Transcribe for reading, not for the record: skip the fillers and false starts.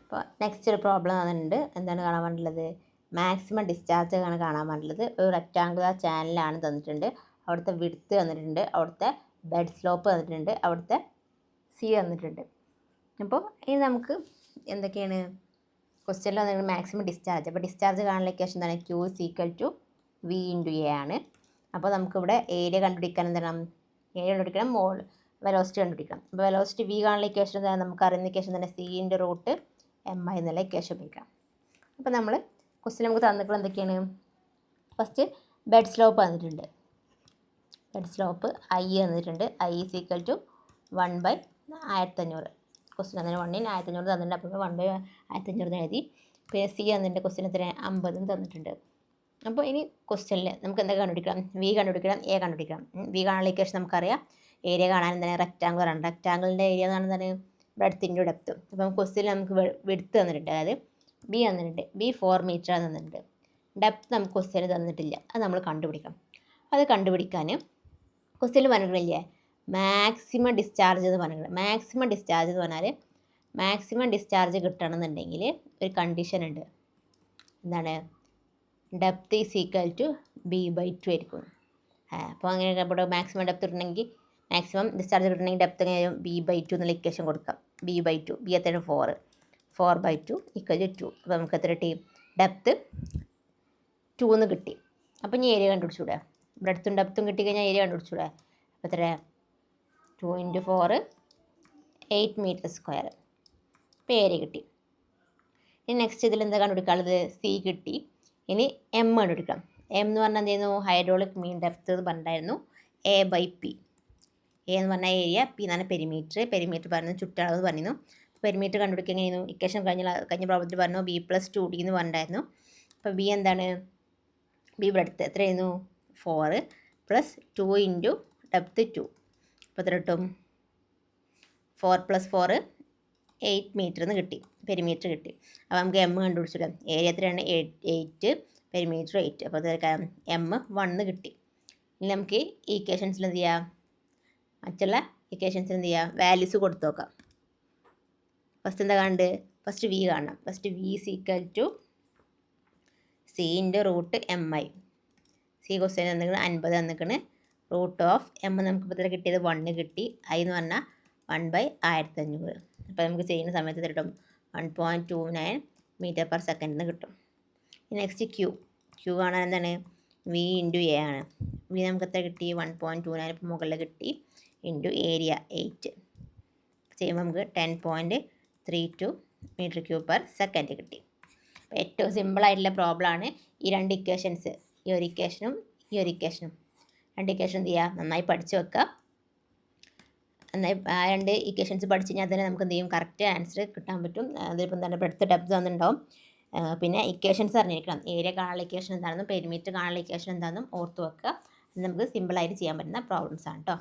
അപ്പോൾ നെക്സ്റ്റ് ഒരു പ്രോബ്ലം തന്നിട്ടുണ്ട്. എന്താണ് കാണാൻ വേണ്ടിയുള്ളത്? മാക്സിമം ഡിസ്ചാർജ് ആണ് കാണാൻ വേണ്ടിയുള്ളത്. ഒരു റെക്റ്റാങ്കുലർ ചാനലാണ് തന്നിട്ടുണ്ട്. അവിടുത്തെ വിഡ്ത്ത് തന്നിട്ടുണ്ട്, അവിടുത്തെ ബെഡ് സ്ലോപ്പ് തന്നിട്ടുണ്ട്, അവിടുത്തെ സി തന്നിട്ടുണ്ട്. അപ്പോൾ ഇനി നമുക്ക് എന്തൊക്കെയാണ് ക്വസ്റ്റ്യനിൽ വന്നിട്ട് മാക്സിമം ഡിസ്ചാർജ്. അപ്പോൾ ഡിസ്ചാർജ് കാണാനുള്ള ഇക്വേഷൻ എന്താണ്? Q = V × A ആണ്. അപ്പോൾ നമുക്കിവിടെ ഏരിയ കണ്ടുപിടിക്കാൻ എന്താണ്? ഏരിയ കണ്ടുപിടിക്കണം, വെലോസിറ്റി കണ്ടുപിടിക്കണം. അപ്പോൾ വെലോസിറ്റി V കാണാനുള്ള ഇക്വേഷൻ എന്താണ്? നമുക്ക് അറിയുന്ന ഇക്വേഷൻ തന്നെ C/√mi എന്നുള്ള ഇക്വേഷൻ ഉപയോഗിക്കാം. അപ്പോൾ നമ്മൾ ക്വസ്റ്റ്യൻ നമുക്ക് തന്നിട്ടുള്ളത് എന്തൊക്കെയാണ്? ഫസ്റ്റ് ബെഡ് സ്ലോപ്പ് തന്നിട്ടുണ്ട്. ബെഡ് സ്ലോപ്പ് I തന്നിട്ടുണ്ട്. I = 1/1500. ക്വസ്റ്റ്യൻ തന്നെ 1/1500 തന്നിട്ടുണ്ട്. അപ്പോൾ 1/1500 എഴുതി. പിന്നെ സി തന്നിട്ടുണ്ട്. ക്വസ്റ്റ്യൻ എത്ര? 50 തന്നിട്ടുണ്ട്. അപ്പോൾ ഇനി ക്വസ്റ്റ്യനിൽ നമുക്ക് എന്തൊക്കെ കണ്ടുപിടിക്കണം? വി കണ്ടുപിടിക്കണം, എ കണ്ടുപിടിക്കണം. വി കാണാനുള്ള ഇക്വേഷൻ നമുക്കറിയാം. ഏരിയ കാണാൻ എന്താണ്? റെക്റ്റാങ്കുലർ ആണ്. റെക്റ്റാങ്കിളിൻ്റെ ഏരിയ എന്ന് പറഞ്ഞാൽ ബ്രെഡ്ത്ത് ഇൻറ്റു ഡെപ്ത്ത്. അപ്പം ക്വസ്റ്റ്യനിൽ നമുക്ക് വിഡ്ത്ത് തന്നിട്ടുണ്ട്, അതായത് ബി തന്നിട്ടുണ്ട്. ബി 4 മീറ്റർ തന്നിട്ടുണ്ട്. ഡെപ്ത്ത് നമുക്ക് ക്വസ്റ്റ്യനിൽ തന്നിട്ടില്ല, അത് നമ്മൾ കണ്ടുപിടിക്കണം. അത് കണ്ടുപിടിക്കാൻ ക്വസ്റ്റ്യനിൽ പറഞ്ഞിട്ടില്ലേ മാക്സിമം ഡിസ്ചാർജ് എന്ന് പറഞ്ഞിട്ടുണ്ട്. മാക്സിമം ഡിസ്ചാർജ് എന്ന് പറഞ്ഞാൽ മാക്സിമം ഡിസ്ചാർജ് കിട്ടണമെന്നുണ്ടെങ്കിൽ ഒരു കണ്ടീഷൻ ഉണ്ട്. എന്താണ്? ഡെപ്ത്ത് = B/2 ആയിരിക്കും. അപ്പോൾ അങ്ങനെ ഇവിടെ മാക്സിമം ഡെപ്ത്ത് കിട്ടണമെങ്കിൽ, മാക്സിമം ഡിസ്ചാർജ് കിട്ടണമെങ്കിൽ ഡെപ്ത്ത് എങ്ങനെ? B/2 എന്നുള്ള ഇക്വേഷൻ കൊടുക്കാം. B/2. ബി എത്രയാണ്? 4. 4/2 = 2. അപ്പോൾ നമുക്ക് എത്ര കിട്ടി? ഡെപ്ത്ത് 2 എന്ന് കിട്ടി. അപ്പോൾ ഇനി ഏരിയ കണ്ടുപിടിച്ചൂടെ? ബ്രെഡ്ത്തും ഡെപ്ത്തും കിട്ടിക്കഴിഞ്ഞാൽ ഏരിയ കണ്ടുപിടിച്ചൂടെ? അപ്പോൾ എത്ര? 2 × 4 8 മീറ്റർ സ്ക്വയർ. ഇപ്പോൾ ഏരിയ കിട്ടി. ഇനി നെക്സ്റ്റ് ഇതിൽ എന്താ കണ്ടുപിടിക്കാനുള്ളത്? സി കിട്ടി. ഇനി എം കണ്ടുപിടിക്കണം. എം എന്ന് പറഞ്ഞാൽ എന്ത് ചെയ്യുന്നു? ഹൈഡ്രോളിക് മീൻ ഡെപ്ത്ത് എന്ന് പറഞ്ഞിട്ടുണ്ടായിരുന്നു. A/P. എ എന്ന് പറഞ്ഞാൽ ഏരിയ, പി എന്ന് പറഞ്ഞാൽ പെരിമീറ്റർ. പെരിമീറ്റർ പറഞ്ഞു, ചുറ്റളവ് പറഞ്ഞു. പെരിമീറ്റർ കണ്ടുപിടിക്കാൻ എങ്ങനെയായിരുന്നു? ഇക്വേഷൻ കഴിഞ്ഞ പ്രോബ്ലത്തിൽ പറഞ്ഞു B+2D എന്ന് പറഞ്ഞിട്ടുണ്ടായിരുന്നു. അപ്പോൾ ബി എന്താണ്? ബി ബ്രെഡ്ത്ത് എത്രയായിരുന്നു? 4 + 2 × ഡെപ്ത്ത് 2. അപ്പോൾ എത്ര കിട്ടും? 4 + 4 8 മീറ്റർ എന്ന് കിട്ടി. പെരിമീറ്റർ കിട്ടി. അപ്പോൾ നമുക്ക് എം കണ്ടുപിടിച്ചിടാം. ഏരിയ എത്രയാണ്? 8, പെരിമീറ്റർ 8. അപ്പോൾ അതൊക്കെ എം 1 കിട്ടി. ഇനി നമുക്ക് ഈ ഇക്വേഷൻസിൽ എന്ത് ചെയ്യാം? മറ്റുള്ള ഇക്വേഷൻസിൽ എന്ത് ചെയ്യുക? വാല്യൂസ് കൊടുത്തു നോക്കാം. ഫസ്റ്റ് എന്താ കാണേണ്ടത്? ഫസ്റ്റ് വി കാണണം. First V = C/√mi. C question തന്നിരിക്കുന്നത് 50 തന്നിരിക്കണ്. √m നമുക്ക് ഇപ്പോൾ ഇത്ര കിട്ടിയത് 1 കിട്ടി. I എന്ന് പറഞ്ഞാൽ 1/1500. അപ്പോൾ നമുക്ക് ചെയ്യുന്ന സമയത്ത് കിട്ടും 1.29 m/s എന്ന് കിട്ടും. നെക്സ്റ്റ് ക്യൂ കാണാൻ എന്താണ്? V × A ആണ്. വി നമുക്ക് എത്ര കിട്ടി? 1.29 ഇപ്പോൾ മുകളിൽ കിട്ടി. ഇൻറ്റു ഏരിയ 8 ചെയ്യുമ്പോൾ നമുക്ക് 10.32 m3/s കിട്ടി. അപ്പോൾ ഏറ്റവും സിമ്പിളായിട്ടുള്ള പ്രോബ്ലമാണ് ഈ രണ്ട് ഇക്വേഷൻസ്. ഈ ഒരു ഇക്വേഷനും ഈ ഒരു ഇക്വേഷനും. രണ്ട് ഇക്വേഷൻ എന്ത് ചെയ്യുക? നന്നായി പഠിച്ചു വെക്കുക. നന്നായി ആ രണ്ട് ഇക്വേഷൻസ് പഠിച്ച് കഴിഞ്ഞാൽ തന്നെ നമുക്ക് എന്ത് ചെയ്യും? കറക്റ്റ് ആൻസർ കിട്ടാൻ പറ്റും. അതിലിപ്പോൾ എന്താണ്? ബ്രെഡ്ത്ത് ഡെപ്ത്ത് തന്നിട്ടുണ്ടാവും. പിന്നെ ഇക്വേഷൻസ് അറിഞ്ഞിരിക്കണം. ഏരിയ കാണാനുള്ള ഇക്വേഷൻ എന്താണെന്നും പെരിമീറ്റർ കാണാനുള്ള ഇക്വേഷൻ എന്താണെന്നും ഓർത്ത് വെക്കുക. നമുക്ക് സിമ്പിളായിട്ട് ചെയ്യാൻ പറ്റുന്ന പ്രോബ്ലംസ് ആണ് കേട്ടോ.